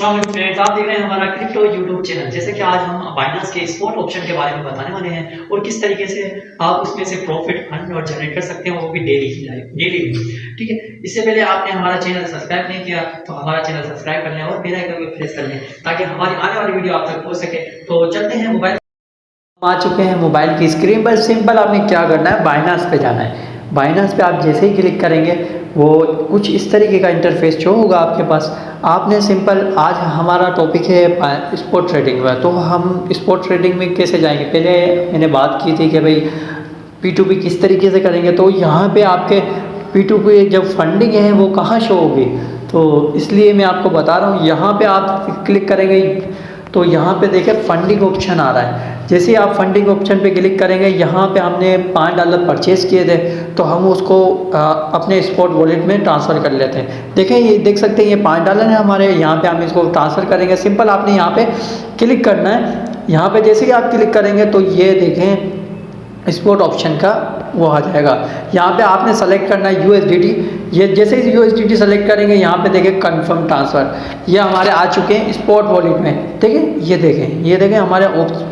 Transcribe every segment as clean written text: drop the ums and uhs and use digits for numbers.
अस्सलाम वालेकुम फ्रेंड्स, आप देख रहे हैं हमारा क्रिप्टो यूट्यूब चैनल। जैसे कि आज हम बाइनेंस के स्पॉट ऑप्शन के बारे में बताने वाले हैं और किस तरीके से आप उसमें से प्रॉफिट अर्न और जनरेट कर सकते हैं, वो भी डेली। ठीक है, इससे पहले आपने हमारा चैनल सब्सक्राइब नहीं किया तो हमारा चैनल सब्सक्राइब कर लें और बेल आइकन को प्रेस कर लें ताकि हमारी आने वाली वीडियो आप तक पहुंच सके। तो चलते हैं मोबाइल आ चुके हैं मोबाइल की स्क्रीन पर। सिंपल आपने क्या करना है, बाइनेंस पे जाना है। बाइनेंस पे आप जैसे ही क्लिक करेंगे वो कुछ इस तरीके का इंटरफेस शो होगा आपके पास। आपने सिंपल, आज हमारा टॉपिक है स्पॉट ट्रेडिंग में, तो हम स्पॉट ट्रेडिंग में कैसे जाएंगे। पहले मैंने बात की थी कि भाई P2P किस तरीके से करेंगे, तो यहाँ पे आपके P2P जब फंडिंग है वो कहाँ शो होगी, तो इसलिए मैं आपको बता रहा हूँ। यहाँ पे आप क्लिक करेंगे तो यहाँ पे देखिए फंडिंग ऑप्शन आ रहा है। जैसे ही आप फंडिंग ऑप्शन पे क्लिक करेंगे, यहाँ पे हमने $5 परचेज़ किए थे तो हम उसको अपने स्पॉट वॉलेट में ट्रांसफ़र कर लेते हैं। देखें, ये देख सकते हैं ये $5 है हमारे, यहाँ पे हम इसको ट्रांसफ़र करेंगे। सिंपल आपने यहाँ पे क्लिक करना है। यहाँ पे जैसे ही आप क्लिक करेंगे तो ये देखें स्पॉट ऑप्शन का वो आ जाएगा। यहाँ पे आपने सेलेक्ट करना है USDT। ये जैसे ही USDT सेलेक्ट करेंगे, यहाँ पे देखें कंफर्म ट्रांसफ़र, ये हमारे आ चुके हैं स्पॉट वॉलेट में। देखें, ये देखें हमारे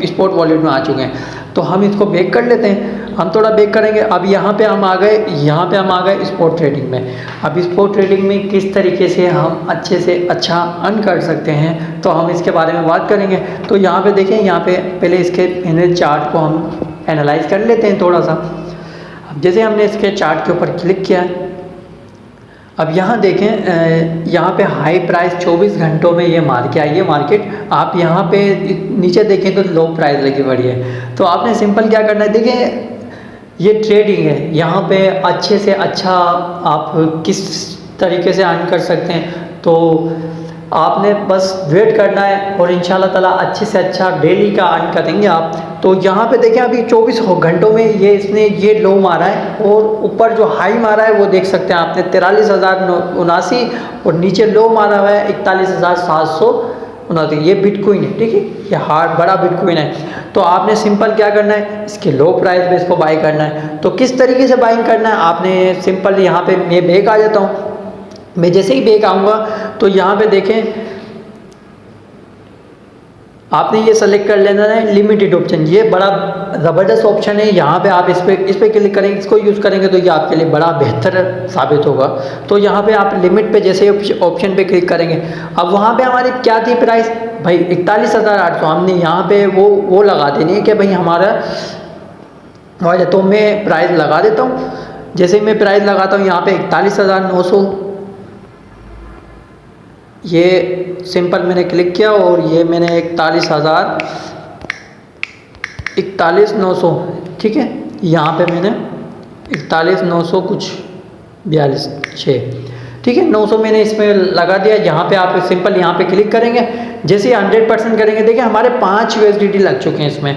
स्पॉट वॉलेट में आ चुके हैं। तो हम इसको बैक कर लेते हैं, हम थोड़ा बैक करेंगे। अब यहाँ पे हम आ गए स्पॉट ट्रेडिंग में। अब स्पॉट ट्रेडिंग में किस तरीके से हम अच्छे से अच्छा अर्न कर सकते हैं, तो हम इसके बारे में बात करेंगे। तो यहाँ पे देखें, यहाँ पे पहले इसके मैंने चार्ट को हम एनालाइज कर लेते हैं थोड़ा सा। अब जैसे हमने इसके चार्ट के ऊपर क्लिक किया, अब यहाँ देखें, यहाँ पे हाई प्राइस 24 घंटों में ये मार के आई है मार्केट। आप यहाँ पे नीचे देखें तो लो प्राइस लगी पड़ी है। तो आपने सिंपल क्या करना है, देखें ये ट्रेडिंग है, यहाँ पे अच्छे से अच्छा आप किस तरीके से अर्न कर सकते हैं। तो आपने बस वेट करना है और इंशाल्लाह ताला अच्छे से अच्छा डेली का अर्न करेंगे आप। तो यहाँ पे देखें, अभी 24 घंटों में इसने ये लो मारा है और ऊपर जो हाई मारा है वो देख सकते हैं आपने 43,079, और नीचे लो मारा हुआ है 41,729। ये बिटकॉइन है, ठीक है, ये हार्ड बड़ा बिटकॉइन है। तो आपने सिंपल क्या करना है, इसके लो प्राइस में इसको बाई करना है। तो किस तरीके से बाइंग करना है, आपने सिंपल यहाँ पे मैं बैक आ जाता हूँ। मैं जैसे ही बैक आऊँगा तो यहाँ पे देखें आपने ये सेलेक्ट कर लेना है लिमिटेड ऑप्शन। ये बड़ा ज़बरदस्त ऑप्शन है। यहाँ पे आप इस पे क्लिक करेंगे, इसको यूज़ करेंगे तो ये आपके लिए बड़ा बेहतर साबित होगा। तो यहाँ पे आप लिमिट पे जैसे ऑप्शन पे क्लिक करेंगे, अब वहाँ पे हमारी क्या थी प्राइस भाई 41,800। हमने यहाँ पे वो लगा देनी है कि भाई हमारा, तो मैं प्राइस लगा देता हूँ। जैसे मैं प्राइस लगाता हूँ यहाँ पे 41,900, ये सिंपल मैंने क्लिक किया और ये मैंने 41,900, ठीक है, यहाँ पे मैंने 41,900 कुछ 42,6, ठीक है, 900 मैंने इसमें लगा दिया। यहाँ पे आप सिंपल यहाँ पे क्लिक करेंगे, जैसे 100% करेंगे, देखिए हमारे 5 USDT लग चुके हैं इसमें।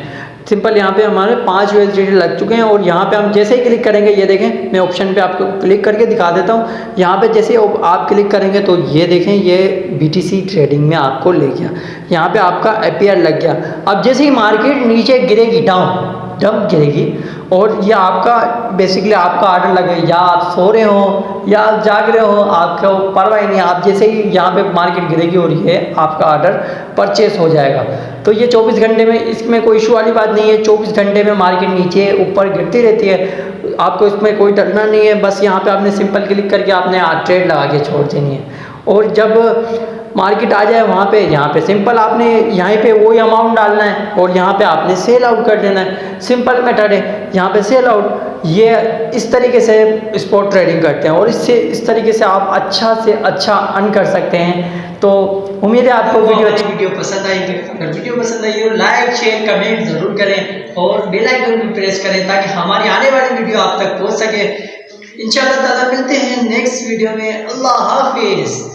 सिंपल यहाँ पे हमारे 5 USDT लग चुके हैं और यहाँ पे हम जैसे ही क्लिक करेंगे, ये देखें मैं ऑप्शन पे आपको क्लिक करके दिखा देता हूँ। यहाँ पे जैसे आप क्लिक करेंगे तो ये देखें ये BTC ट्रेडिंग में आपको ले गया, यहाँ पे आपका APR लग गया। अब जैसे ही मार्केट नीचे गिरेगी, डंप गिरेगी, और ये आपका बेसिकली आपका ऑर्डर लगे, या आप सो रहे हो या आप जाग रहे हो, आपको परवाह ही नहीं। आप जैसे ही यहाँ पे मार्केट गिरेगी और ये आपका ऑर्डर परचेस हो जाएगा। तो ये 24 घंटे में, इसमें कोई इशू वाली बात नहीं है। 24 घंटे में मार्केट नीचे ऊपर गिरती रहती है, आपको इसमें कोई डरना नहीं है। बस यहाँ पे आपने सिंपल क्लिक करके आपने ट्रेड लगा के छोड़ देनी है, और जब मार्केट आ जाए वहाँ पे, यहाँ पे सिंपल आपने यहाँ पे वही अमाउंट डालना है और यहाँ पे आपने सेल आउट कर देना है। सिंपल मेथड है, यहाँ पे सेल आउट। ये इस तरीके से स्पॉट ट्रेडिंग करते हैं और इस तरीके से आप अच्छा से अच्छा अर्न कर सकते हैं। तो उम्मीद है आपको वीडियो पसंद आई। अगर वीडियो पसंद आई तो लाइक शेयर कमेंट जरूर करें और बेल आइकन भी प्रेस करें ताकि हमारी आने वाली वीडियो आप तक पहुँच सके। इंशाल्लाह ताला मिलते हैं नेक्स्ट वीडियो में। अल्लाह हाफिज।